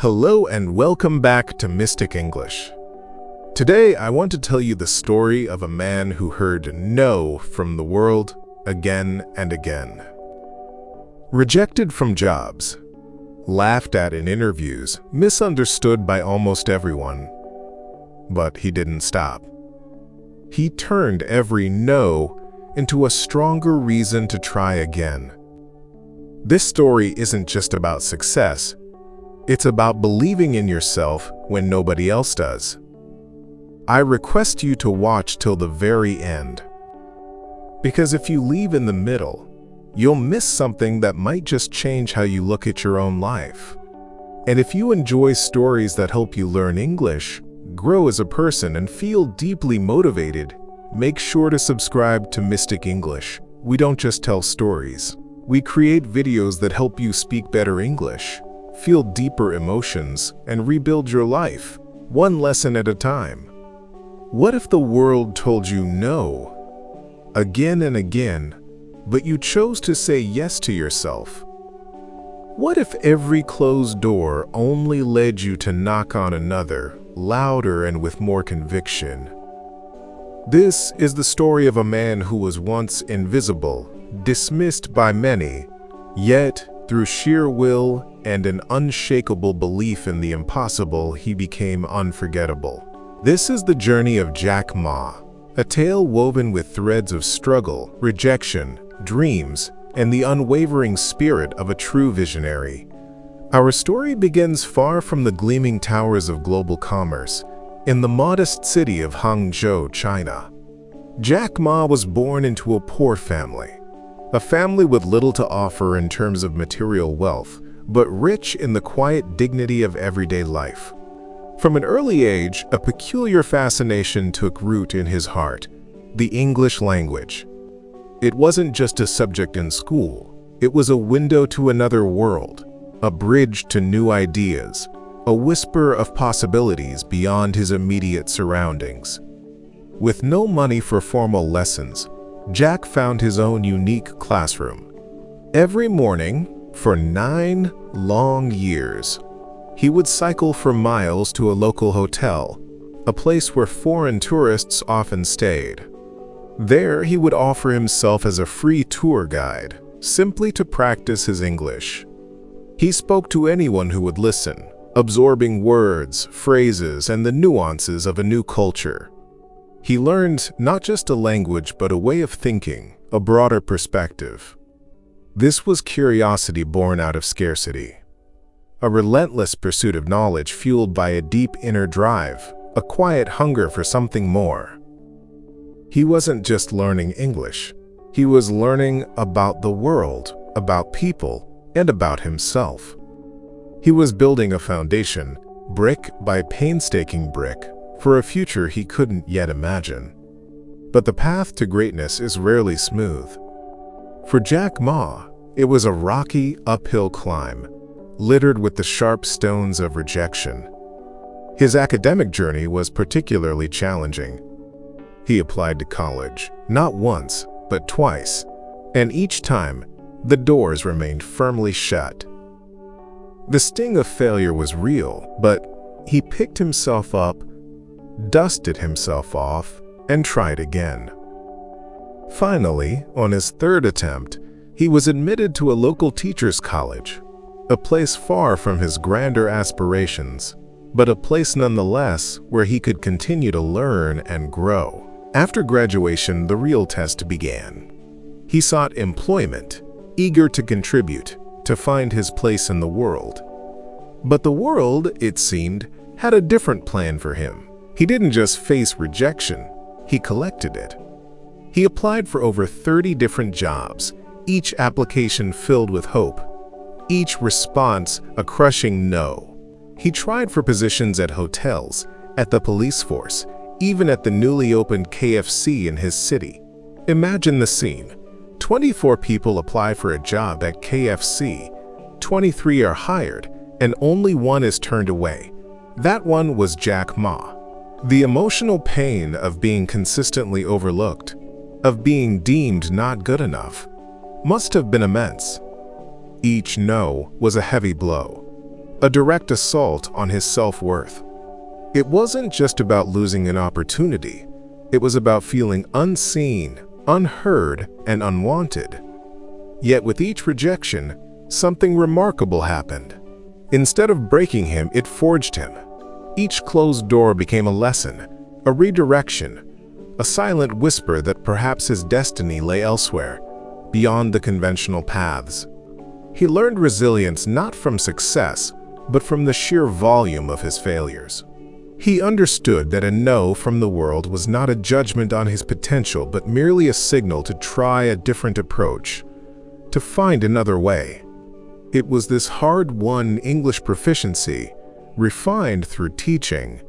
Hello and welcome back to Mystic English. Today I want to tell you the story of a man who heard no from the world again and again. Rejected from jobs, laughed at in interviews, misunderstood by almost everyone. But he didn't stop. He turned every no into a stronger reason to try again. This story isn't just about success. It's about believing in yourself when nobody else does. I request you to watch till the very end. Because if you leave in the middle, you'll miss something that might just change how you look at your own life. And if you enjoy stories that help you learn English, grow as a person, and feel deeply motivated, make sure to subscribe to Mystic English. We don't just tell stories. We create videos that help you speak better English, feel deeper emotions, and rebuild your life, one lesson at a time. What if the world told you no, again and again, but you chose to say yes to yourself? What if every closed door only led you to knock on another, louder and with more conviction? This is the story of a man who was once invisible, dismissed by many, yet through sheer will and an unshakable belief in the impossible, he became unforgettable. This is the journey of Jack Ma, a tale woven with threads of struggle, rejection, dreams, and the unwavering spirit of a true visionary. Our story begins far from the gleaming towers of global commerce, in the modest city of Hangzhou, China. Jack Ma was born into a poor family, a family with little to offer in terms of material wealth, but rich in the quiet dignity of everyday life. From an early age, a peculiar fascination took root in his heart: the English language. It wasn't just a subject in school, it was a window to another world, a bridge to new ideas, a whisper of possibilities beyond his immediate surroundings. With no money for formal lessons, Jack found his own unique classroom. Every morning, for 9 long years, he would cycle for miles to a local hotel, a place where foreign tourists often stayed. There, he would offer himself as a free tour guide, simply to practice his English. He spoke to anyone who would listen, absorbing words, phrases, and the nuances of a new culture. He learned not just a language, but a way of thinking, a broader perspective. This was curiosity born out of scarcity, a relentless pursuit of knowledge fueled by a deep inner drive, a quiet hunger for something more. He wasn't just learning English, he was learning about the world, about people, and about himself. He was building a foundation, brick by painstaking brick, for a future he couldn't yet imagine. But the path to greatness is rarely smooth. For Jack Ma, it was a rocky, uphill climb, littered with the sharp stones of rejection. His academic journey was particularly challenging. He applied to college, not once, but twice, and each time, the doors remained firmly shut. The sting of failure was real, but he picked himself up, dusted himself off, and tried again. Finally, on his third attempt, he was admitted to a local teachers' college, a place far from his grander aspirations, but a place nonetheless where he could continue to learn and grow. After graduation, the real test began. He sought employment, eager to contribute, to find his place in the world. But the world, it seemed, had a different plan for him. He didn't just face rejection, he collected it. He applied for over 30 different jobs, each application filled with hope, each response a crushing no. He tried for positions at hotels, at the police force, even at the newly opened KFC in his city. Imagine the scene. 24 people apply for a job at KFC, 23 are hired, and only one is turned away. That one was Jack Ma. The emotional pain of being consistently overlooked, of being deemed not good enough, must have been immense. Each no was a heavy blow. a direct assault on his self-worth. It wasn't just about losing an opportunity. It was about feeling unseen, unheard, and unwanted. Yet with each rejection, something remarkable happened. Instead of breaking him, it forged him. Each closed door became a lesson, a redirection, a silent whisper that perhaps his destiny lay elsewhere, beyond the conventional paths. He learned resilience not from success, but from the sheer volume of his failures. He understood that a no from the world was not a judgment on his potential, but merely a signal to try a different approach, to find another way. It was this hard-won English proficiency, refined through teaching,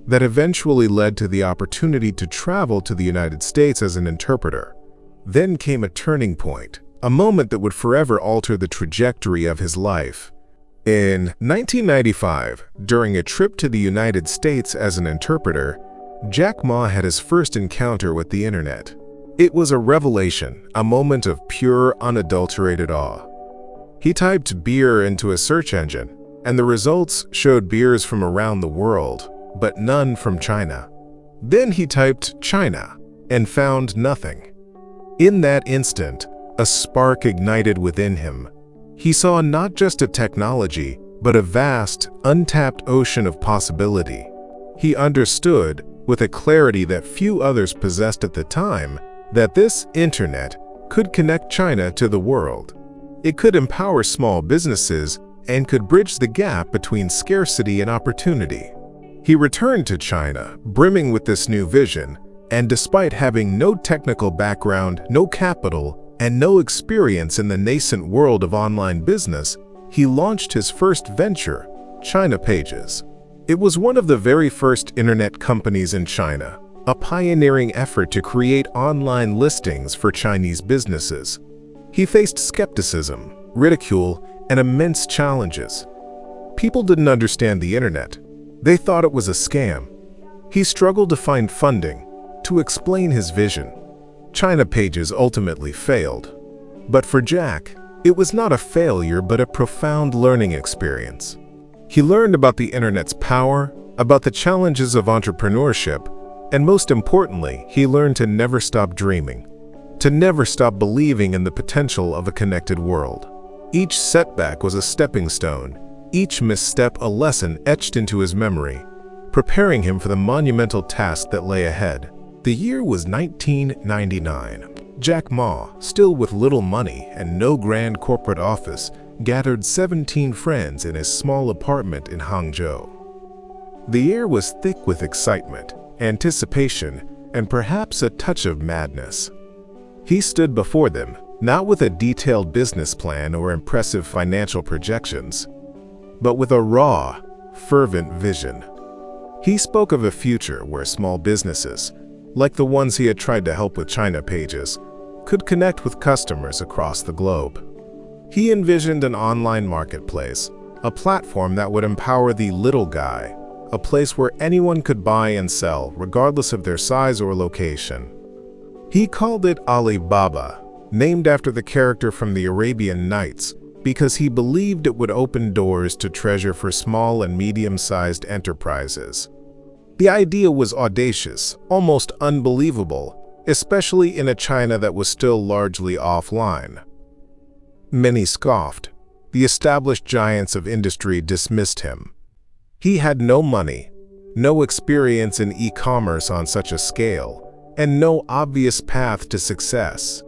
that eventually led to the opportunity to travel to the United States as an interpreter. Then came a turning point, a moment that would forever alter the trajectory of his life. In 1995, during a trip to the United States as an interpreter, Jack Ma had his first encounter with the internet. It was a revelation, a moment of pure, unadulterated awe. He typed beer into a search engine, and the results showed beers from around the world, but none from China. Then he typed China and found nothing. In that instant, a spark ignited within him. He saw not just a technology, but a vast, untapped ocean of possibility. He understood, with a clarity that few others possessed at the time, that this internet could connect China to the world. It could empower small businesses and could bridge the gap between scarcity and opportunity. He returned to China, brimming with this new vision, and despite having no technical background, no capital, and no experience in the nascent world of online business, he launched his first venture, China Pages. It was one of the very first internet companies in China, a pioneering effort to create online listings for Chinese businesses. He faced skepticism, ridicule, and immense challenges. People didn't understand the internet. They thought it was a scam. He struggled to find funding, to explain his vision. China Pages ultimately failed. But for Jack, it was not a failure but a profound learning experience. He learned about the internet's power, about the challenges of entrepreneurship, and most importantly, he learned to never stop dreaming, to never stop believing in the potential of a connected world. Each setback was a stepping stone, each misstep a lesson etched into his memory, preparing him for the monumental task that lay ahead. The year was 1999. Jack Ma, still with little money and no grand corporate office, gathered 17 friends in his small apartment in Hangzhou. The air was thick with excitement, anticipation, and perhaps a touch of madness. He stood before them, not with a detailed business plan or impressive financial projections, but with a raw, fervent vision. He spoke of a future where small businesses, like the ones he had tried to help with China Pages, could connect with customers across the globe. He envisioned an online marketplace, a platform that would empower the little guy, a place where anyone could buy and sell regardless of their size or location. He called it Alibaba, named after the character from the Arabian Nights, because he believed it would open doors to treasure for small and medium-sized enterprises. The idea was audacious, almost unbelievable, especially in a China that was still largely offline. Many scoffed. The established giants of industry dismissed him. He had no money, no experience in e-commerce on such a scale, and no obvious path to success.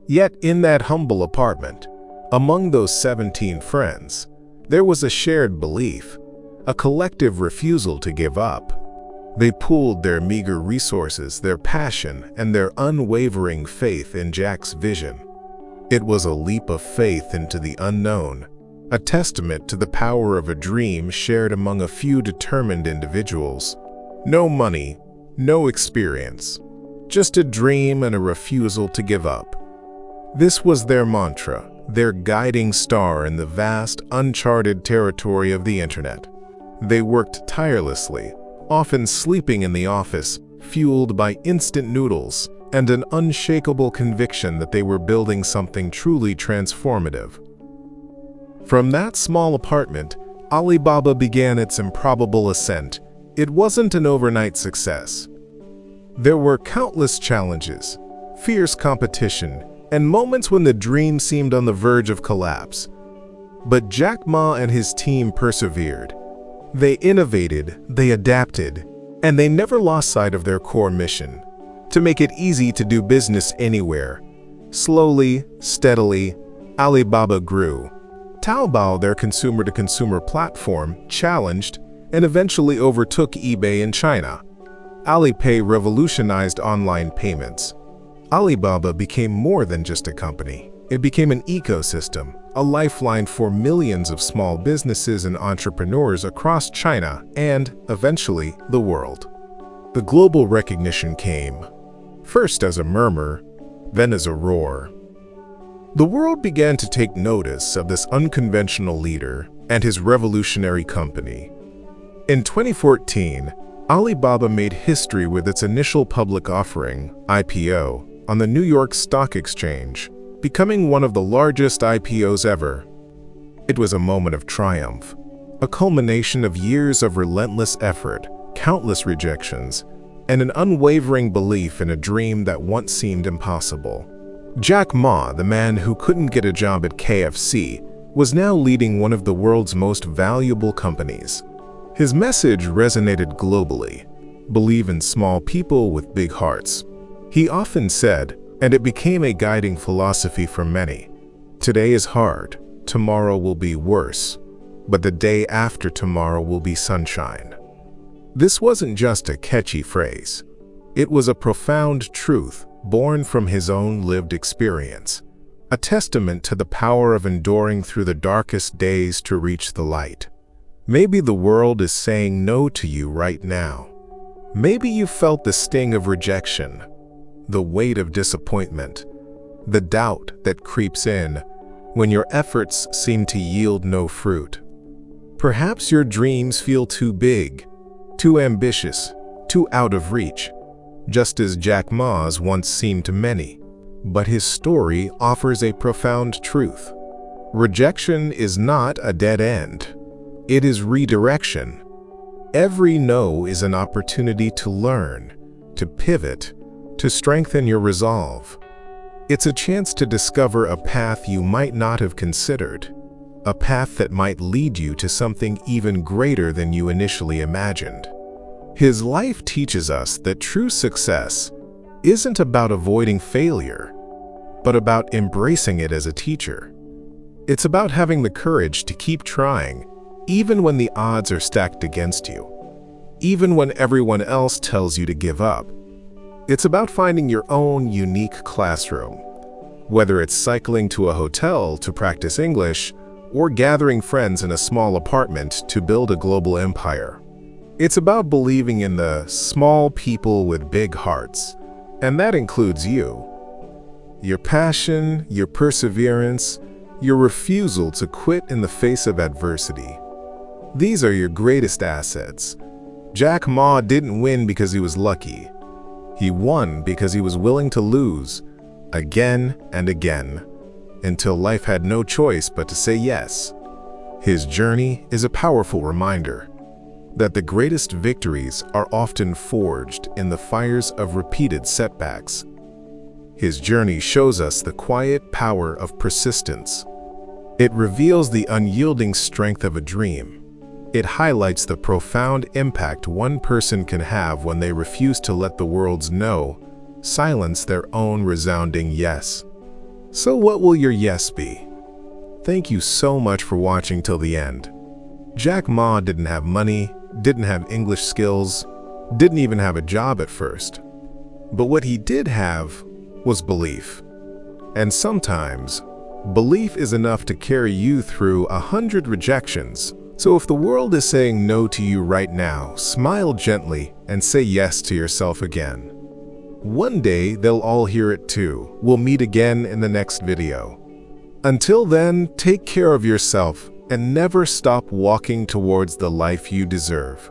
Yet in that humble apartment, among those 17 friends, there was a shared belief, a collective refusal to give up. They pooled their meager resources, their passion, and their unwavering faith in Jack's vision. It was a leap of faith into the unknown, a testament to the power of a dream shared among a few determined individuals. No money, no experience, just a dream and a refusal to give up. This was their mantra, their guiding star in the vast, uncharted territory of the internet. They worked tirelessly, often sleeping in the office, fueled by instant noodles and an unshakable conviction that they were building something truly transformative. From that small apartment, Alibaba began its improbable ascent, it wasn't an overnight success. There were countless challenges, fierce competition, and moments when the dream seemed on the verge of collapse. But Jack Ma and his team persevered. They innovated, they adapted, and they never lost sight of their core mission: to make it easy to do business anywhere. Slowly, steadily, Alibaba grew. Taobao, their consumer-to-consumer platform, challenged and eventually overtook eBay in China. Alipay revolutionized online payments. Alibaba became more than just a company. It became an ecosystem, a lifeline for millions of small businesses and entrepreneurs across China and, eventually, the world. The global recognition came, first as a murmur, then as a roar. The world began to take notice of this unconventional leader and his revolutionary company. In 2014, Alibaba made history with its initial public offering, IPO, on the New York Stock Exchange, becoming one of the largest IPOs ever. It was a moment of triumph, a culmination of years of relentless effort, countless rejections, and an unwavering belief in a dream that once seemed impossible. Jack Ma, the man who couldn't get a job at KFC, was now leading one of the world's most valuable companies. His message resonated globally: believe in small people with big hearts. He often said, and it became a guiding philosophy for many, today is hard, tomorrow will be worse, but the day after tomorrow will be sunshine. This wasn't just a catchy phrase. It was a profound truth born from his own lived experience, a testament to the power of enduring through the darkest days to reach the light. Maybe the world is saying no to you right now. Maybe you felt the sting of rejection, the weight of disappointment, the doubt that creeps in when your efforts seem to yield no fruit. Perhaps your dreams feel too big, too ambitious, too out of reach, just as Jack Ma's once seemed to many. But his story offers a profound truth. Rejection is not a dead end. It is redirection. Every no is an opportunity to learn, to pivot, to strengthen your resolve. It's a chance to discover a path you might not have considered, a path that might lead you to something even greater than you initially imagined. His life teaches us that true success isn't about avoiding failure, but about embracing it as a teacher. It's about having the courage to keep trying, even when the odds are stacked against you, even when everyone else tells you to give up. It's about finding your own unique classroom, whether it's cycling to a hotel to practice English or gathering friends in a small apartment to build a global empire. It's about believing in the small people with big hearts, and that includes you. Your passion, your perseverance, your refusal to quit in the face of adversity. These are your greatest assets. Jack Ma didn't win because he was lucky. He won because he was willing to lose, again and again, until life had no choice but to say yes. His journey is a powerful reminder that the greatest victories are often forged in the fires of repeated setbacks. His journey shows us the quiet power of persistence. It reveals the unyielding strength of a dream. It highlights the profound impact one person can have when they refuse to let the world's no silence their own resounding yes. So what will your yes be? Thank you so much for watching till the end. Jack Ma didn't have money, didn't have English skills, didn't even have a job at first. But what he did have was belief. And sometimes, belief is enough to carry you through 100 rejections. So if the world is saying no to you right now, smile gently and say yes to yourself again. One day, they'll all hear it too. We'll meet again in the next video. Until then, take care of yourself and never stop walking towards the life you deserve.